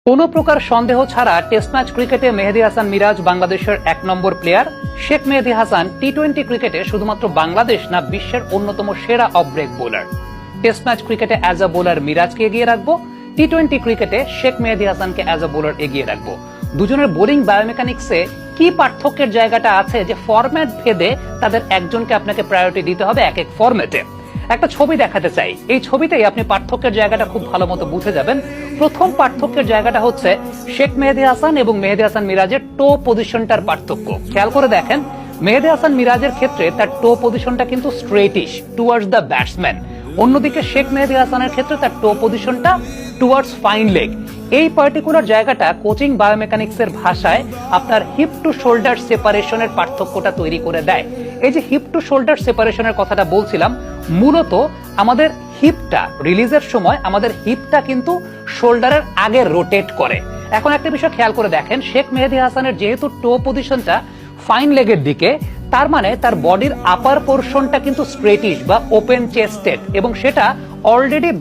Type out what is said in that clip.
কোনো প্রকার সন্দেহ ছাড়া টেস্ট ম্যাচ ক্রিকেটে মেহেদী হাসান মিরাজ বাংলাদেশের 1 নম্বর প্লেয়ার। শেখ মেহেদী হাসান টি-20 ক্রিকেটে শুধুমাত্র বাংলাদেশ না, বিশ্বের অন্যতম সেরা off break bowler. Test match ক্রিকেটে অ্যাজ আ বোলার মিরাজকে এগিয়ে রাখবো, টি-20 ক্রিকেটে শেখ মেহেদী হাসানকে অ্যাজ আ বোলার এগিয়ে রাখবো। দুজনের বোলিং বায়োমেকানিক্সে কি পার্থক্যের জায়গাটা আছে যে ফরম্যাট ভেদে তাদের একজনকে আপনাকে প্রায়োরিটি দিতে হবে এক এক ফরম্যাটে। একটা ছবি দেখাতে চাই, এই ছবিতেই আপনি পার্থক্যের জায়গাটা খুব ভালো মতো বুঝে যাবেন। প্রথম পার্থক্যের জায়গাটা হচ্ছে শেখ মেহেদী হাসান এবং মেহেদী হাসান মিরাজের টো পজিশনটার পার্থক্য। খেয়াল করে দেখেন, মেহেদী হাসান মিরাজের ক্ষেত্রে তার টো পজিশনটা কিন্তু স্ট্রেটিশ টুয়ার্ডস দ্য ব্যাটসম্যান, অন্যদিকে শেখ মেহেদী হাসানের ক্ষেত্রে তার টো পজিশনটা টুয়ার্ডস ফাইন লেগ। এই পার্টিকুলার জায়গাটা কোচিং বায়োমেকানিক্সের ভাষায় আপনার হিপ টু শোল্ডার সেপারেশনের পার্থক্যটা তৈরি করে দেয়। এই যে হিপ টু শোল্ডার সেপারেশনের কথাটা বলছিলাম, মূলত আমাদের হিপটা রিলিজের সময় আমাদের হিপটা কিন্তু শোল্ডারের আগে রোটেট করে। এখন একটা বিষয় খেয়াল করে দেখেন, শেখ মেহেদী হাসানের যেহেতু টো পজিশনটা ফাইন লেগের দিকে, তার মানে তার বডির আপার পোর্শনটা কিন্তু স্ট্রেটিশ বা ওপেন চেস্টেড এবং সেটা অলরেডি